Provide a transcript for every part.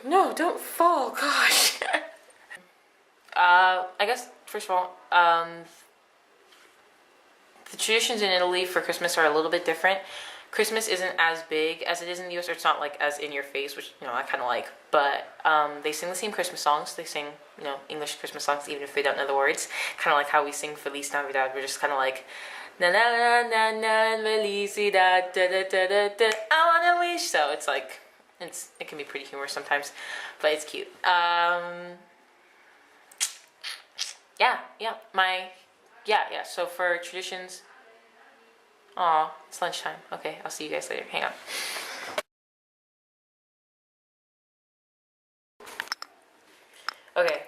No, don't fall, gosh. I guess, first of all, the traditions in Italy for Christmas are a little bit different. Christmas isn't as big as it is in the US, or it's not like as in your face, which, I kind of like. But they sing the same Christmas songs. They sing, English Christmas songs, even if they don't know the words. Kind of like how we sing Feliz Navidad. We're just kind of like, na na na na na felicidad, da da da da da. I wanna wish. So it's like, it can be pretty humorous sometimes, but it's cute. Yeah. So for traditions, aw, it's lunchtime. Okay, I'll see you guys later. Hang on. Okay,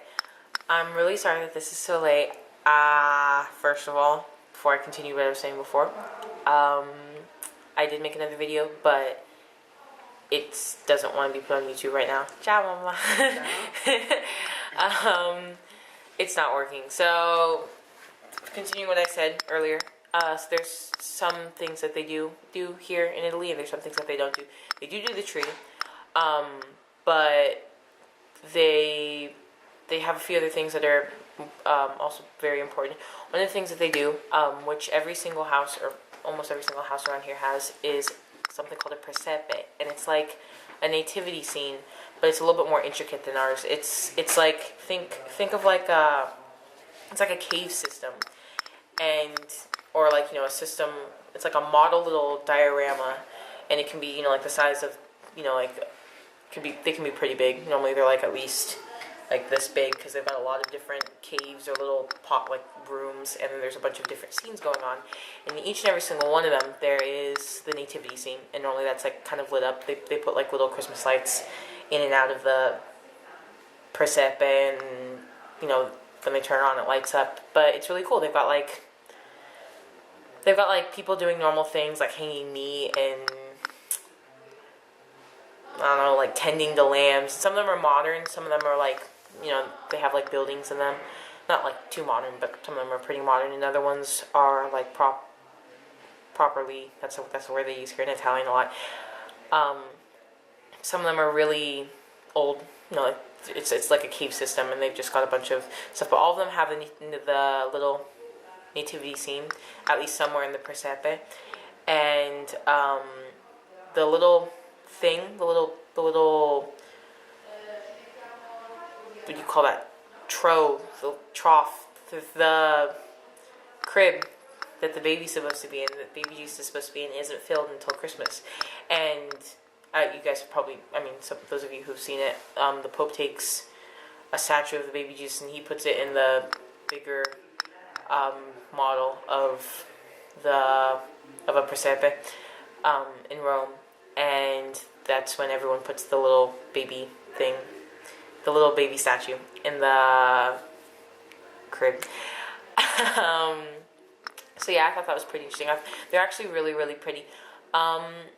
I'm really sorry that this is so late. First of all, before I continue what I was saying before, I did make another video, but it doesn't want to be put on YouTube right now. Ciao, mama. It's not working. So, continuing what I said earlier, so there's some things that they do here in Italy, and there's some things that they don't do. They do the tree, but they have a few other things that are also very important. One of the things that they do, which every single house, or almost every single house around here has, is something called a presepe, and it's like a nativity scene, but it's a little bit more intricate than ours. It's like, think of like it's like a cave system, or like, a system. It's like a model little diorama, and it can be, like the size of, they can be pretty big. Normally they're like at least like this big, because they've got a lot of different caves or little rooms, and then there's a bunch of different scenes going on. And in each and every single one of them, there is the nativity scene, and normally that's like kind of lit up. They put like little Christmas lights in and out of the presepe, and when they turn it on, it lights up. But it's really cool. They've got like people doing normal things like hanging meat and, I don't know, like tending the lambs. Some of them are modern. Some of them are like, they have like buildings in them. Not like too modern, but some of them are pretty modern. And other ones are like properly. That's the word they use here in Italian a lot. Some of them are really old. It's like a cave system, and they've just got a bunch of stuff. But all of them have the little nativity scene, at least somewhere in the presepe. And the little thing, the little what do you call that? The trough, the crib that the baby's supposed to be in, that baby Jesus is supposed to be in, isn't filled until Christmas. And you guys probably, those of you who've seen it, the Pope takes a statue of the baby Jesus and he puts it in the bigger model of a presepe in Rome, and that's when everyone puts the little baby thing, the little baby statue, in the crib. So yeah, I thought that was pretty interesting. They're actually really, really pretty.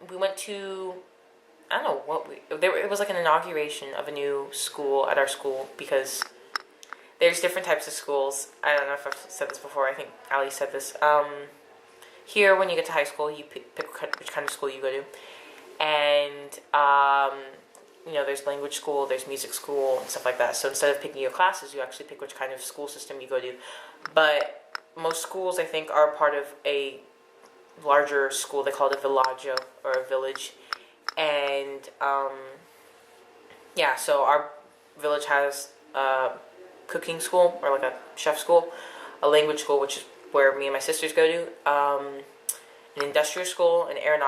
We went to, I don't know what it was like an inauguration of a new school at our school, because there's different types of schools. I don't know if I've said this before. I think Ali said this. Here, when you get to high school, you pick which kind of school you go to. And, there's language school, there's music school, and stuff like that. So instead of picking your classes, you actually pick which kind of school system you go to. But most schools, I think, are part of a larger school. They call it a villaggio, or a village. And, so our village has cooking school, or like a chef school, a language school, which is where me and my sisters go to, an industrial school, an aero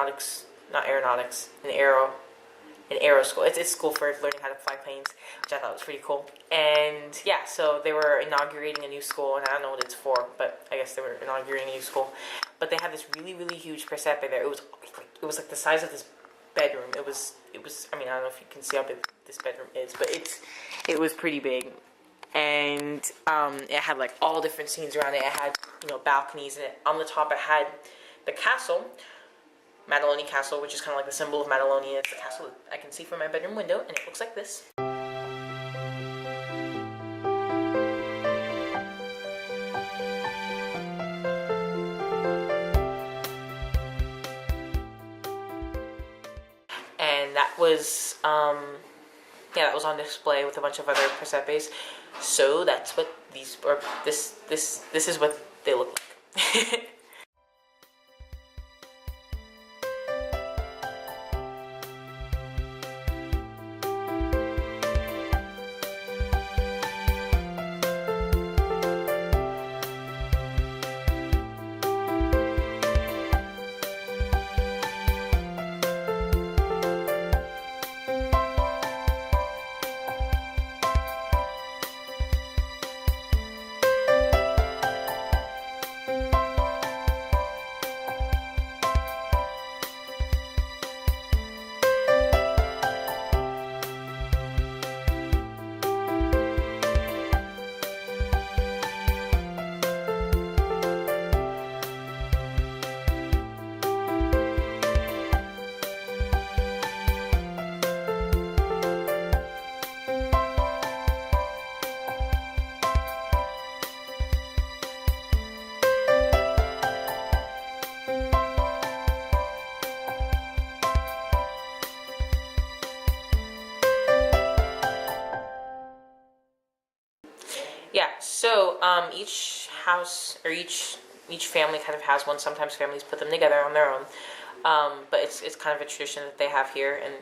school. It's school for learning how to fly planes, which I thought was pretty cool. And yeah, so they were inaugurating a new school, and I don't know what it's for, but I guess they were inaugurating a new school. But they had this really, really huge presepe there. It was like the size of this bedroom. It was. I don't know if you can see how big this bedroom is, but it was pretty big. And it had like all different scenes around it. It had balconies, and on the top it had the castle, Maddaloni Castle, which is kind of like the symbol of Maddaloni. It's the castle that I can see from my bedroom window, and it looks like this. And that was yeah, that was on display with a bunch of other presepes. So that's what these, or this is what they look like. Yeah, so each house or each family kind of has one. Sometimes families put them together on their own, but it's kind of a tradition that they have here, and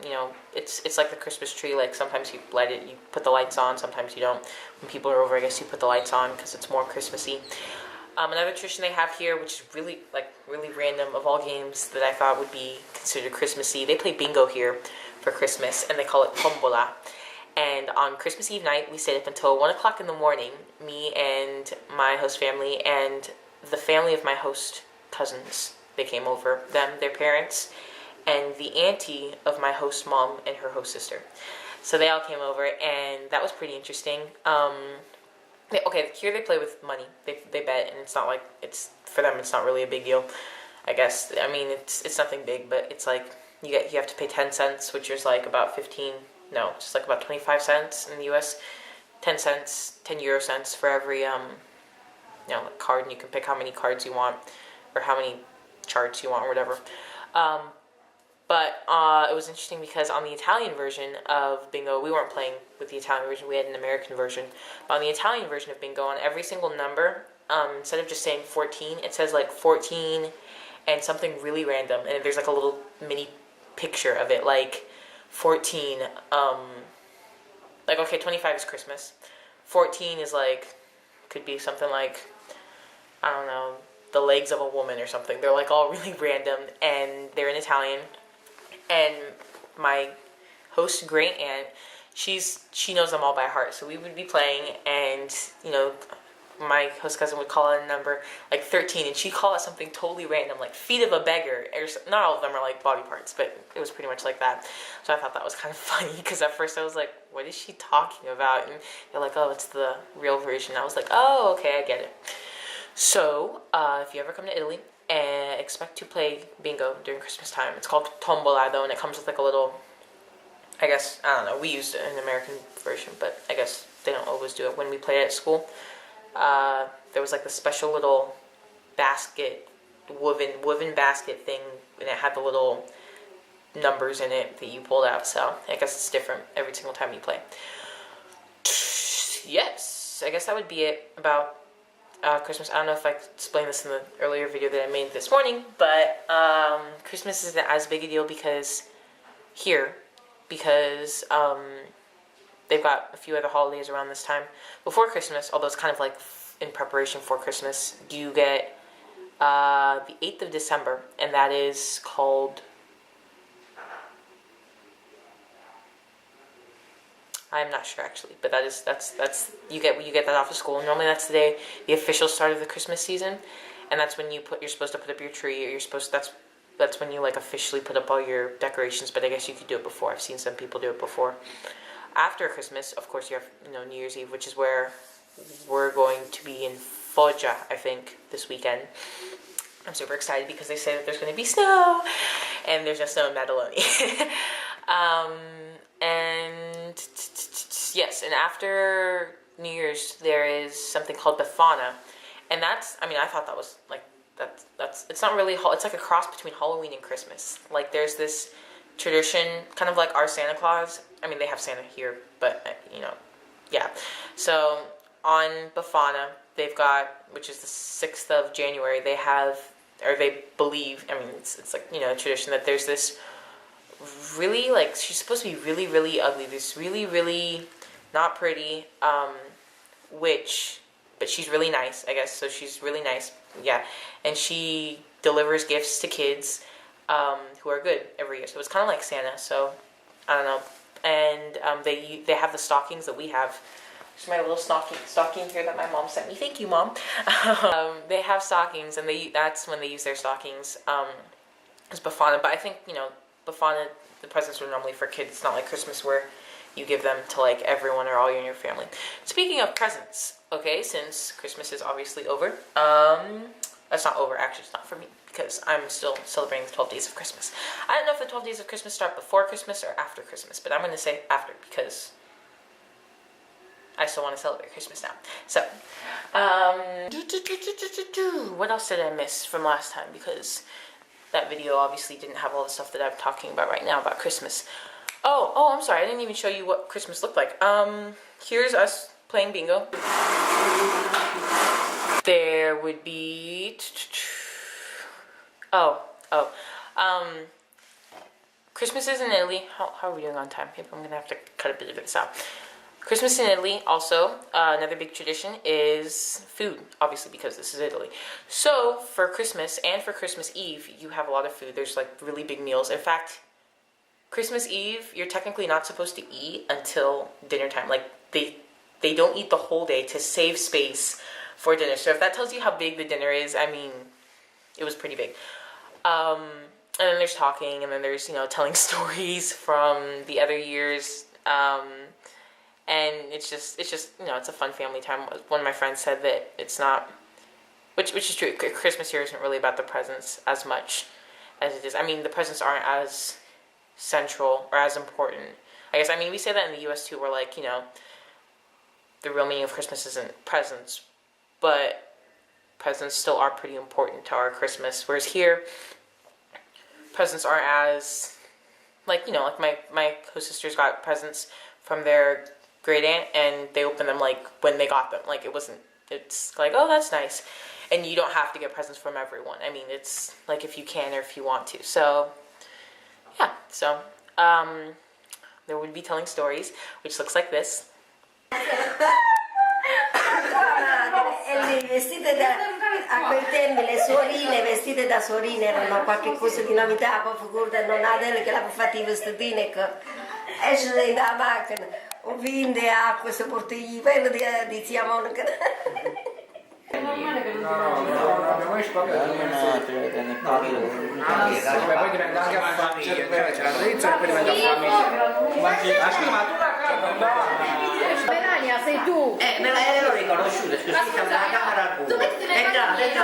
it's like the Christmas tree. Like sometimes you light it, you put the lights on. Sometimes you don't. When people are over, I guess you put the lights on because it's more Christmassy. Another tradition they have here, which is really random of all games that I thought would be considered Christmassy. They play bingo here for Christmas, and they call it tombola. And on Christmas Eve night, we stayed up until 1 o'clock in the morning, me and my host family and the family of my host cousins. They came over, their parents, and the auntie of my host mom and her host sister. So they all came over, and that was pretty interesting. Here they play with money. They bet, and it's not like, for them, it's not really a big deal, I guess. I mean, it's nothing big, but it's like, you have to pay 10 cents, which is like about just like about 25 cents in the US, 10 cents, 10 euro cents for every, like card, and you can pick how many cards you want, or how many charts you want, or whatever. But it was interesting because on the Italian version of bingo, we weren't playing with the Italian version, we had an American version. But on the Italian version of bingo, on every single number, instead of just saying 14, it says like 14 and something really random, and there's like a little mini picture of it, like 14, 25 is Christmas. 14 is like, could be something like, I don't know, the legs of a woman or something. They're like all really random, and they're in Italian. And my host great aunt, she knows them all by heart. So we would be playing, and my host cousin would call out a number like 13, and she'd call out something totally random, like feet of a beggar. Not all of them are like body parts, but it was pretty much like that. So I thought that was kind of funny, because at first I was like, what is she talking about? And they're like, oh, it's the real version. I was like, oh, okay, I get it. So if you ever come to Italy, expect to play bingo during Christmas time. It's called tombola, though, and it comes with like a little, I guess, I don't know, we used an American version, but I guess they don't always do it. When we played it at school, there was like the special little basket, woven basket thing, and it had the little numbers in it that you pulled out. So I guess it's different every single time you play. Yes, I guess that would be it about Christmas. I don't know if I explained this in the earlier video that I made this morning, but Christmas isn't as big a deal because they've got a few other holidays around this time before Christmas, although it's kind of like in preparation for Christmas. You get the 8th of December, and that is called, I'm not sure actually, but that's you get that off of school. Normally that's the official start of the Christmas season, and that's when you're supposed to put up your tree, or that's when you like officially put up all your decorations. But I guess you could do it before. I've seen some people do it before. After Christmas, of course, you have New Year's Eve, which is where we're going to be in Foggia, I think, this weekend. I'm super excited because they say that there's going to be snow, and there's no snow in Maddaloni. And yes, and after New Year's, there is something called Befana, and I thought that was like, it's not really, it's like a cross between Halloween and Christmas. Like there's this tradition, kind of like our Santa Claus. I mean, they have Santa here, but you know, yeah. So on Befana, they've got, which is the 6th of January, they have, or they believe, I mean, it's like, you know, a tradition that there's this really, like, she's supposed to be really, really ugly, this really, really not pretty witch, but she's really nice, I guess. So she's really nice, yeah. And she delivers gifts to kids who are good every year. So it's kind of like Santa. So I don't know. And they have the stockings that we have. There's my little stocking here that my mom sent me. Thank you, Mom. They have stockings, and that's when they use their stockings. It's Befana, but I think, you know, Befana, the presents are normally for kids. It's not like Christmas where you give them to like everyone or all in your family. Speaking of presents, okay, since Christmas is obviously over, that's not over, actually, it's not for me, because I'm still celebrating the 12 days of Christmas. I don't know if the 12 days of Christmas start before Christmas or after Christmas, but I'm going to say after, because I still want to celebrate Christmas now. So, what else did I miss from last time? Because that video obviously didn't have all the stuff that I'm talking about right now about Christmas. Oh, I'm sorry, I didn't even show you what Christmas looked like. Here's us playing bingo. There would be... Christmas is in Italy. How are we doing on time? Maybe I'm going to have to cut a bit of this out. Christmas in Italy, also, another big tradition is food, obviously, because this is Italy. So, for Christmas and for Christmas Eve, you have a lot of food. There's, like, really big meals. In fact, Christmas Eve, you're technically not supposed to eat until dinner time. Like, they don't eat the whole day to save space for dinner. So if that tells you how big the dinner is, I mean, it was pretty big. And then there's talking, and then there's, you know, telling stories from the other years. And it's just, you know, it's a fun family time. One of my friends said that it's not, which is true, Christmas here isn't really about the presents as much as it is. I mean, the presents aren't as central or as important. I guess, I mean, we say that in the US too, where, like, you know, the real meaning of Christmas isn't presents, but presents still are pretty important to our Christmas. Whereas here, presents aren't as, like, you know, like my co-sisters got presents from their great aunt, and they opened them, like, when they got them. Like, it's like, oh, that's nice. And you don't have to get presents from everyone. I mean, it's, like, if you can or if you want to. So, yeah. So, there would be telling stories, which looks like this. Le vestite a quel tempo le suorine vestite da suorine erano qualche cosa di novità, poi figurate non Adele che l'ha fatta i vestitini che esce dalla macchina o vinde acqua se porta i peli di zia Monica. No, noi poi diventa anche a famiglia, c'è la tradizione e poi diventa a famiglia. Melania, sei tu? Me l'ho riconosciuta, scusa, siamo nella camera al buio. Entrate.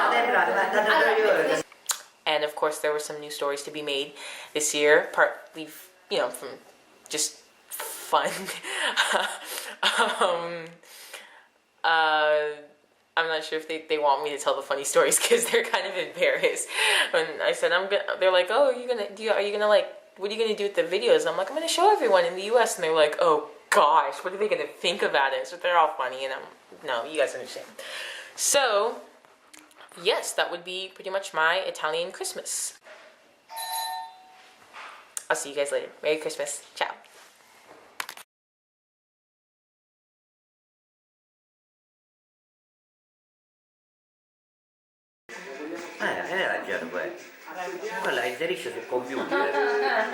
And of course, there were some new stories to be made this year, partly, you know, from just fun. I'm not sure if they want me to tell the funny stories because they're kind of embarrassed. When I said they're like, oh, are you gonna like, what are you gonna do with the videos? And I'm like, I'm gonna show everyone in the U.S. And they're like, oh gosh, what are they gonna think about it? So they're all funny, and no, you guys understand. So, yes, that would be pretty much my Italian Christmas. I'll see you guys later. Merry Christmas. Ciao. Hai ragione poi. Poi la inserisce sul computer.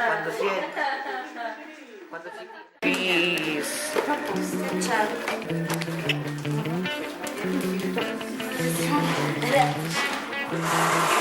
Quando si... Peace. Ciao.